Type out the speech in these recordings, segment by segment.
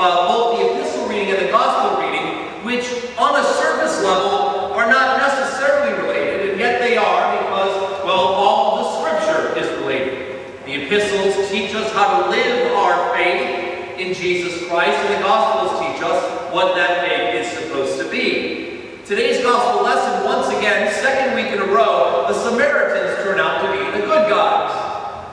both the epistle reading and the gospel reading, which on a surface level are not necessarily related, and yet they are because, well, all of the scripture is related. The epistles teach us how to live our faith in Jesus Christ, and the gospels teach us what that faith is supposed to be. Today's gospel lesson, once again, second week in a row, the Samaritans turn out to be the good guys.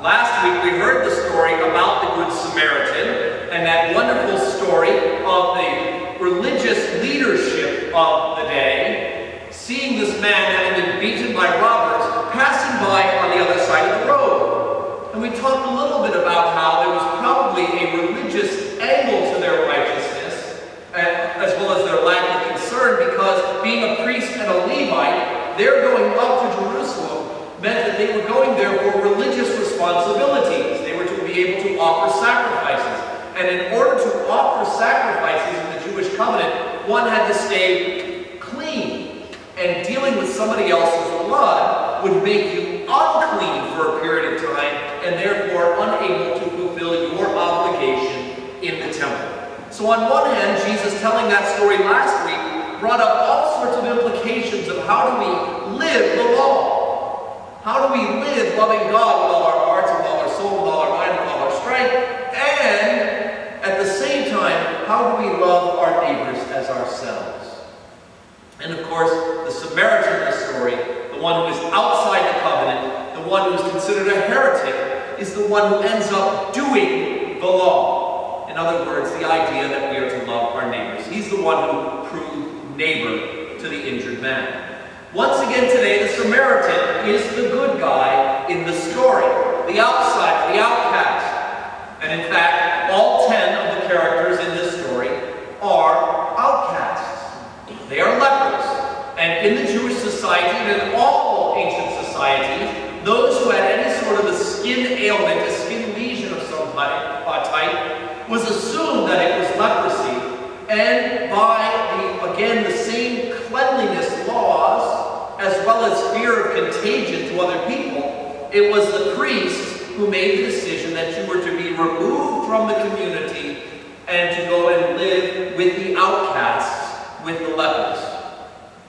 Last week we heard the story about the Good Samaritan and that wonderful story of the religious leadership of the day, seeing this man having been beaten by robbers passing by on the other side of the road. And we talked a little bit about how there was probably a religious angle to their righteousness, as well as their lack of concern, because being a priest and a Levite, their going up to Jerusalem meant that they were going there for religious responsibilities. They were to be able to offer sacrifices. And in order to offer sacrifices in the Jewish covenant, one had to stay clean. And dealing with somebody else's blood would make you unclean for a period of time, and therefore unable to fulfill your obligation in the temple. So on one hand, Jesus telling that story last week brought up all sorts of implications of how do we live the law. How do we live loving God with all our hearts, with all our soul, with all our mind, with all our strength? And at the same time, how do we love our neighbors as ourselves? And of course, the Samaritan in the story, the one who is outside the covenant, the one who is considered a heretic, is the one who ends up doing the law. In other words, the idea that we are to love our neighbors. He's the one who proved neighbor to the injured man. Once again today, the Samaritan is the good guy in the story, the outsider, the outcast. And in fact, all 10 of the characters in this story are outcasts. They are lepers. And in the Jewish society, and in all ancient societies, those who had any sort of a skin ailment, a skin lesion of some type, was assumed that it was leprosy. And by, again, the same cleanliness laws, as well as fear of contagion to other people, it was the priest who made the decision that you were to be removed from the community and to go and live with the outcasts, with the lepers.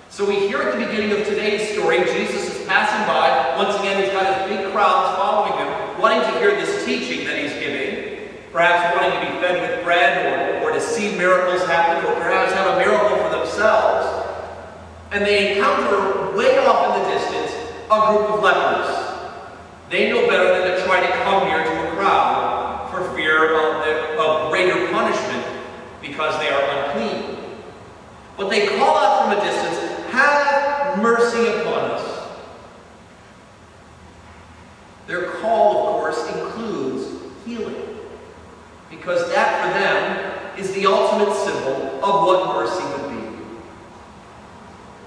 So we hear at the beginning of today's story, Jesus is passing by. Once again, he's got his big crowds following him, wanting to hear this teaching that he's giving, perhaps wanting to be fed with bread or to see miracles happen, or perhaps have a miracle for themselves. And they encounter way off in the distance a group of lepers. They know better than to try to come here to a crowd for fear of greater punishment because they are unclean. But they call out from a distance, "Have mercy upon us." Their call, of course, includes healing, because that for them is the ultimate symbol of what mercy would be.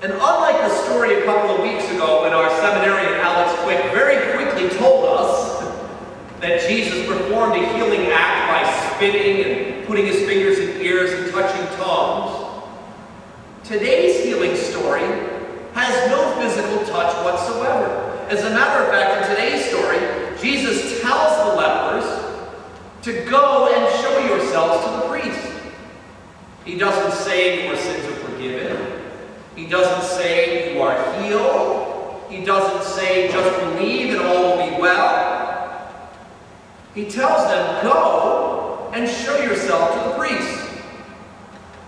And unlike the story a couple of weeks ago when our seminarian Alex Quick very quickly told us that Jesus performed a healing act by spitting and putting his fingers in ears and touching tongues, today's healing story has no physical touch whatsoever. As a matter of fact, in today's story, Jesus tells the lepers to go and show yourselves to the priest. He doesn't say your sins are forgiven. He doesn't say you are healed. He doesn't say just believe and all will be well. He tells them, go and show yourself to the priest.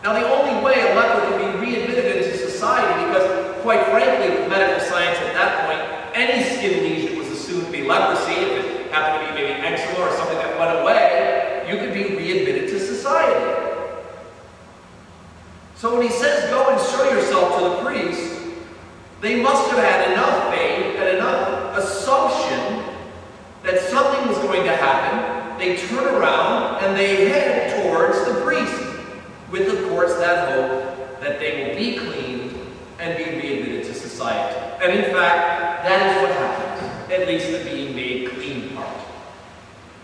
Now the only way a leper can be readmitted into society, because quite frankly with medical science at that point, any skin lesion was assumed to be leprosy. If it happened to be maybe eczema or something that went away, you could be readmitted to society. So when he says, go and show yourself to the priest, they must have had enough faith and enough assumption that something was going to happen. They turn around and they head towards the priest, with, of course, that hope that they will be cleaned and be readmitted to society. And in fact, that is what happens, at least the being made clean part.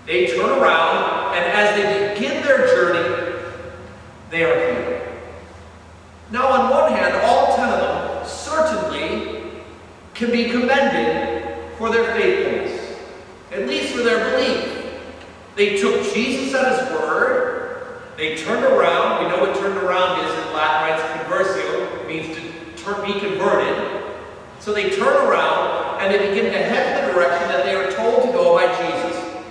They turn around, and as they begin their journey, they are healed. Now, on one hand, all 10 of them certainly can be commended for their faithfulness, at least for their belief. They took Jesus at his word. They turned around. We know what turned around is in Latin, right? It's conversio. It means to be converted. So they turn around and they begin to head in the direction that they are told to go by Jesus.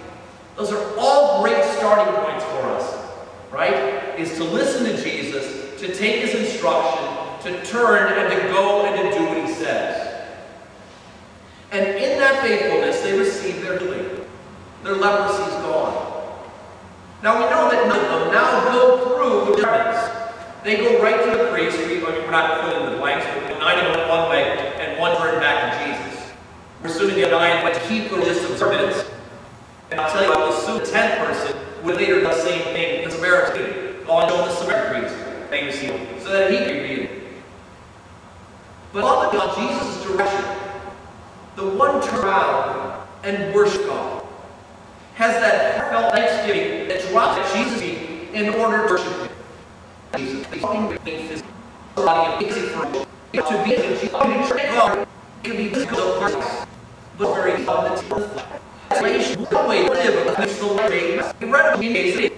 Those are all great starting points for us, right? Is to listen to Jesus, to take his instruction, to turn and to go and to do what he says. And in that faithfulness, they receive their healing. Their leprosy is gone. Now we know that none of them now go through the remnants. They go right to the priest. We're not filling in the blanks, but 9 went one way and 1 turned back to Jesus. We're assuming the 9 went to keep the religious observance. And I'll tell you, I will assume the 10th person would later do the same thing in Samaritan. On the Samaritan priest, they received, so that he could be healed. But on Jesus' direction, the one turn around and worship God has that heartfelt thanksgiving that drops at Jesus' feet in order to worship him. Jesus, he's talking to his body of for to be in Jesus, God can be physical parts, but very covenant. One way to live a Christian life, incredibly amazing.